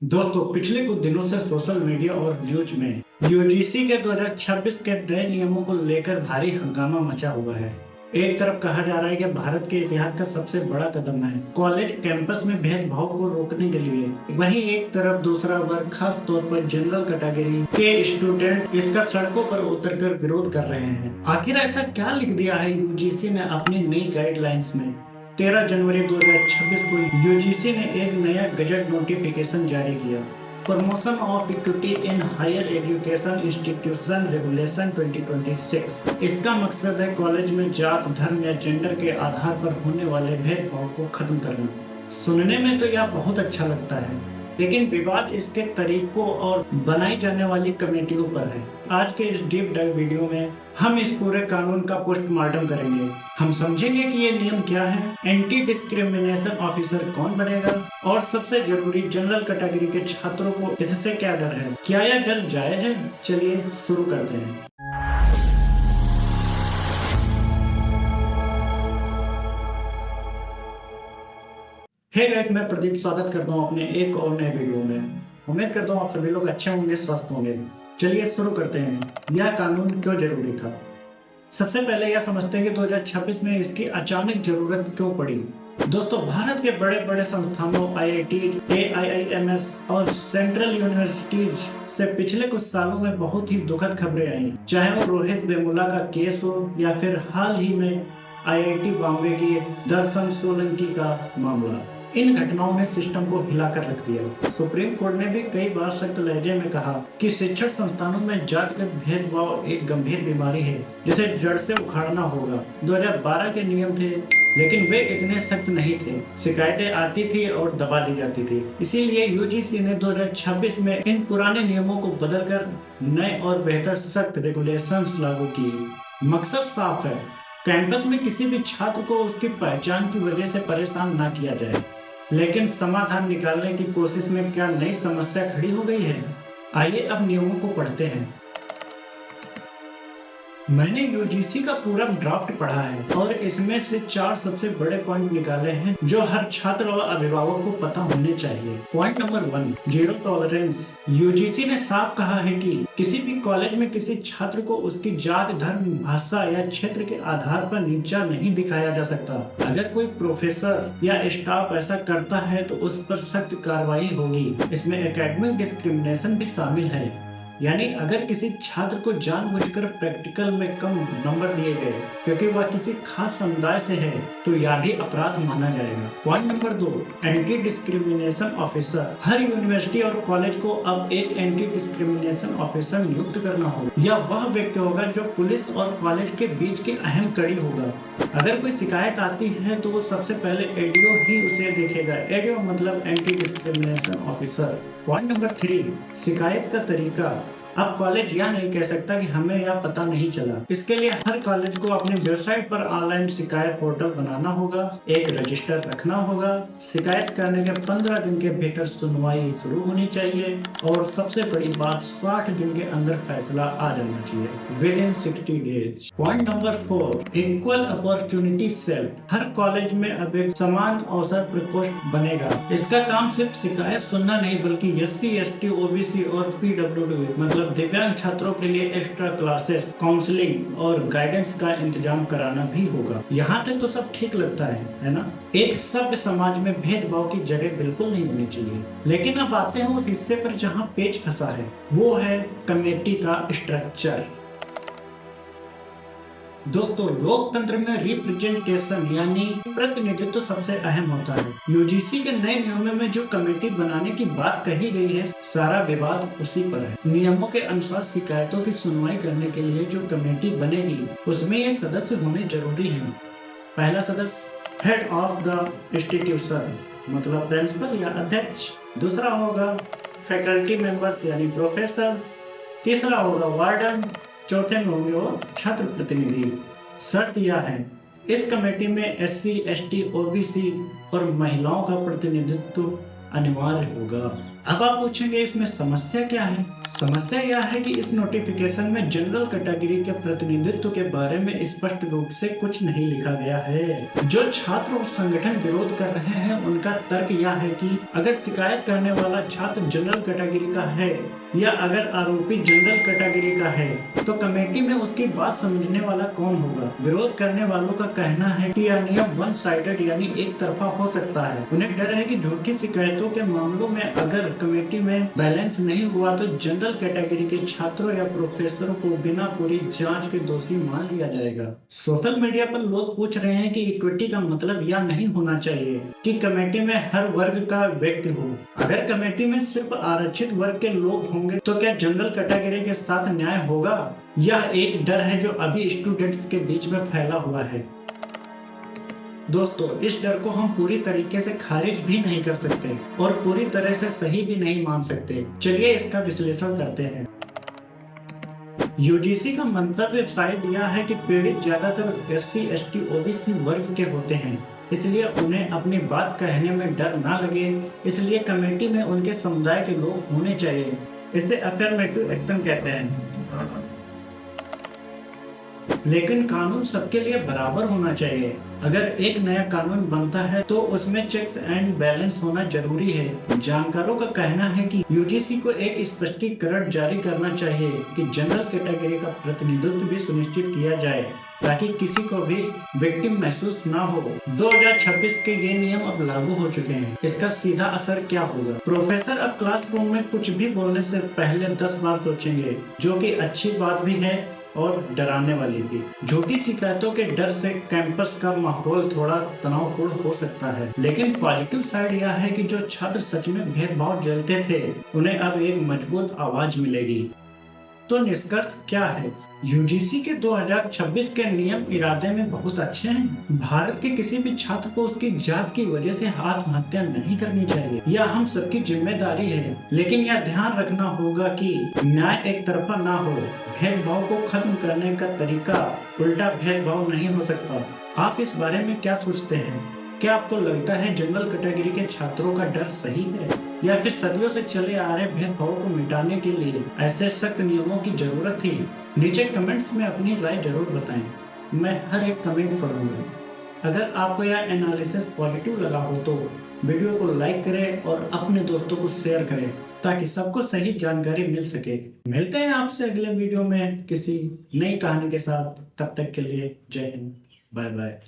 दोस्तों पिछले कुछ दिनों से सोशल मीडिया और न्यूज में यूजीसी के 2026 के नए नियमों को लेकर भारी हंगामा मचा हुआ है। एक तरफ कहा जा रहा है कि भारत के इतिहास का सबसे बड़ा कदम है कॉलेज कैंपस में भेदभाव को रोकने के लिए, वहीं एक तरफ दूसरा वर्ग खास तौर पर जनरल कैटेगरी के स्टूडेंट इसका सड़कों पर उतरकर विरोध कर रहे हैं। आखिर ऐसा क्या लिख दिया है यूजीसी ने अपनी नई गाइडलाइंस में? 13 जनवरी 2026 को यूजीसी ने एक नया गजट नोटिफिकेशन जारी किया, promotion of equity in higher education institution regulation 2026। इसका मकसद है कॉलेज में जात, धर्म या जेंडर के आधार पर होने वाले भेदभाव को खत्म करना। सुनने में तो यह बहुत अच्छा लगता है, लेकिन विवाद इसके तरीकों और बनाई जाने वाली कमेटियों पर है। आज के इस डीप डाइव वीडियो में हम इस पूरे कानून का पोस्टमार्टम करेंगे। हम समझेंगे कि ये नियम क्या है, एंटी डिस्क्रिमिनेशन ऑफिसर कौन बनेगा, और सबसे जरूरी जनरल कैटेगरी के छात्रों को इससे क्या डर है, क्या यह डर जायज है? चलिए शुरू करते हैं। हे गाइस, मैं प्रदीप स्वागत करता हूँ अपने एक और नए वीडियो में। उम्मीद करता हूँ आप सभी लोग अच्छे होंगे, स्वस्थ होंगे। चलिए शुरू करते हैं। यह कानून क्यों जरूरी था? सबसे पहले यह समझते हैं कि 2026 में इसकी अचानक जरूरत क्यों पड़ी। दोस्तों, भारत के बड़े बड़े संस्थानों आईआईटीज, एआईआईएमएस और सेंट्रल यूनिवर्सिटीज से पिछले कुछ सालों में बहुत ही दुखद खबरें आई, चाहे वो रोहित वेमुला का केस हो या फिर हाल ही में आईआईटी बॉम्बे की दर्शन सोलंकी का मामला। इन घटनाओं ने सिस्टम को हिलाकर रख दिया। सुप्रीम कोर्ट ने भी कई बार सख्त लहजे में कहा कि शिक्षण संस्थानों में जातिगत भेदभाव एक गंभीर बीमारी है जिसे जड़ से उखाड़ना होगा। 2012 के नियम थे, लेकिन वे इतने सख्त नहीं थे। शिकायतें आती थी और दबा दी जाती थी। इसीलिए यूजीसी ने 2026 में इन पुराने नियमों को बदलकर नए और बेहतर सख्त रेगुलेशंस लागू किए। मकसद साफ है, कैंपस में किसी भी छात्र को उसकी पहचान की वजह से परेशान ना किया जाए। लेकिन समाधान निकालने की कोशिश में क्या नई समस्या खड़ी हो गई है? आइए अब नियमों को पढ़ते हैं। मैंने यूजीसी का पूरा ड्राफ्ट पढ़ा है और इसमें से 4 सबसे बड़े पॉइंट निकाले हैं जो हर छात्र और अभिभावक को पता होने चाहिए। Point number 1, zero tolerance. UGC ने साफ कहा है कि किसी भी कॉलेज में किसी छात्र को उसकी जात, धर्म, भाषा या क्षेत्र के आधार पर नीचा नहीं दिखाया जा सकता। अगर कोई प्रोफेसर या स्टाफ ऐसा करता है तो उस पर सख्त कार्रवाई होगी। इसमें एकेडमिक डिस्क्रिमिनेशन भी शामिल है, यानी अगर किसी छात्र को जानबूझकर प्रैक्टिकल में कम नंबर दिए गए क्योंकि वह किसी खास समुदाय से है तो यह भी अपराध माना जाएगा। Point number 2, anti discrimination officer. हर यूनिवर्सिटी और कॉलेज को अब एक एंटी डिस्क्रिमिनेशन ऑफिसर नियुक्त करना होगा। यह वह व्यक्ति होगा जो पुलिस और कॉलेज के बीच की अहम कड़ी होगा। अगर कोई शिकायत आती है तो वो सबसे पहले एडीओ ही उसे देखेगा। एडीओ मतलब anti discrimination officer. Point number 3, शिकायत का तरीका। अब कॉलेज यह नहीं कह सकता कि हमें यह पता नहीं चला। इसके लिए हर कॉलेज को अपनी वेबसाइट पर ऑनलाइन शिकायत पोर्टल बनाना होगा, एक रजिस्टर रखना होगा। शिकायत करने के 15 दिन के भीतर सुनवाई शुरू होनी चाहिए और सबसे बड़ी बात 60 दिन के अंदर फैसला आ जाना चाहिए, within 60 days. Point number 4, equal opportunity cell. हर कॉलेज में अब एक समान अवसर प्रकोष्ठ बनेगा। इसका काम सिर्फ शिकायत सुनना नहीं बल्कि SC, ST, OBC और PWD मतलब दिव्यांग छात्रों के लिए एक्स्ट्रा क्लासेस, काउंसलिंग और गाइडेंस का इंतजाम कराना भी होगा। यहाँ तक तो सब ठीक लगता है ना? एक सभ्य समाज में भेदभाव की जगह बिल्कुल नहीं होनी चाहिए। लेकिन अब आते हैं उस हिस्से पर जहाँ पेच फंसा है, वो है कमेटी का स्ट्रक्चर। दोस्तों, लोकतंत्र में रिप्रेजेंटेशन यानी प्रतिनिधित्व सबसे अहम होता है। यूजीसी के नए नियमों में जो कमेटी बनाने की बात कही गई है, सारा विवाद उसी पर है। नियमों के अनुसार शिकायतों की सुनवाई करने के लिए जो कमेटी बनेगी उसमें ये सदस्य होने जरूरी हैं। पहला सदस्य हेड ऑफ द इंस्टीट्यूशन मतलब प्रिंसिपल या अध्यक्ष। दूसरा होगा फैकल्टी मेंबर्स यानी प्रोफेसर्स। तीसरा होगा वार्डन। चौथे में होंगे वो छात्र प्रतिनिधि। शर्त यह है, इस कमेटी में SC, ST, OBC और महिलाओं का प्रतिनिधित्व अनिवार्य होगा। अब आप पूछेंगे इसमें समस्या क्या है। समस्या यह है कि इस नोटिफिकेशन में जनरल कैटेगरी के प्रतिनिधित्व के बारे में स्पष्ट रूप से कुछ नहीं लिखा गया है। जो छात्र और संगठन विरोध कर रहे हैं उनका तर्क यह है कि अगर शिकायत करने वाला छात्र जनरल कैटेगरी का है या अगर आरोपी जनरल कैटेगरी का है तो कमेटी में उसकी बात समझने वाला कौन होगा। विरोध करने वालों का कहना है कि यह नियम वन साइडेड यानी एक तरफा हो सकता है। उन्हें डर है कि झूठी शिकायतों के मामलों में अगर कमेटी में बैलेंस नहीं हुआ तो जनरल कैटेगरी के छात्रों या प्रोफेसरों को बिना पूरी जांच के दोषी मान लिया जाएगा। सोशल मीडिया पर लोग पूछ रहे हैं कि इक्विटी का मतलब यह नहीं होना चाहिए कि कमेटी में हर वर्ग का व्यक्ति हो। अगर कमेटी में सिर्फ आरक्षित वर्ग के लोग होंगे तो क्या जनरल कैटेगरी के साथ न्याय होगा? यह एक डर है जो अभी स्टूडेंट्स के बीच में फैला हुआ है। दोस्तों, इस डर को हम पूरी तरीके से खारिज भी नहीं कर सकते और पूरी तरह से सही भी नहीं मान सकते। चलिए इसका विश्लेषण करते हैं। यूजीसी का मंतव्य शायद यह है कि पीड़ित ज्यादातर एससी, एसटी, ओबीसी वर्ग के होते हैं, इसलिए उन्हें अपनी बात कहने में डर ना लगे, इसलिए कमेटी में उनके समुदाय के लोग होने चाहिए। इसे अफर्मेटिव एक्शन कहते हैं। लेकिन कानून सबके लिए बराबर होना चाहिए। अगर एक नया कानून बनता है तो उसमें चेक्स एंड बैलेंस होना जरूरी है। जानकारों का कहना है कि यूजीसी को एक स्पष्टीकरण जारी करना चाहिए कि जनरल कैटेगरी का प्रतिनिधित्व भी सुनिश्चित किया जाए ताकि किसी को भी विक्टिम महसूस ना हो। 2026 के ये नियम अब लागू हो चुके हैं। इसका सीधा असर क्या होगा? प्रोफेसर अब क्लासरूम में कुछ भी बोलने से पहले 10 बार सोचेंगे, जो कि अच्छी बात भी है और डराने वाली भी। झूठी शिकायतों के डर से कैंपस का माहौल थोड़ा तनावपूर्ण हो सकता है, लेकिन पॉजिटिव साइड यह है कि जो छात्र सच में भेदभाव झेलते थे उन्हें अब एक मजबूत आवाज मिलेगी। तो निष्कर्ष क्या है? यूजीसी के 2026 के नियम इरादे में बहुत अच्छे हैं। भारत के किसी भी छात्र को उसकी जात की वजह से आत्महत्या नहीं करनी चाहिए। यह हम सबकी जिम्मेदारी है, लेकिन यह ध्यान रखना होगा कि न्याय एक तरफा ना हो। भेदभाव को खत्म करने का तरीका उल्टा भेदभाव नहीं हो सकता। आप इस बारे में क्या सोचते हैं? क्या आपको लगता है जनरल कैटेगरी के छात्रों का डर सही है या फिर सदियों से चले आ रहे भेदभाव को मिटाने के लिए ऐसे सख्त नियमों की जरूरत थी? नीचे कमेंट्स में अपनी राय जरूर बताएं। मैं हर एक कमेंट पढ़ूंगा। अगर आपको यह एनालिसिस पॉजिटिव लगा हो तो वीडियो को लाइक करें और अपने दोस्तों को शेयर करें ताकि सबको सही जानकारी मिल सके। मिलते हैं आपसे अगले वीडियो में किसी नई कहानी के साथ। तब तक के लिए जय हिंद, बाय बाय।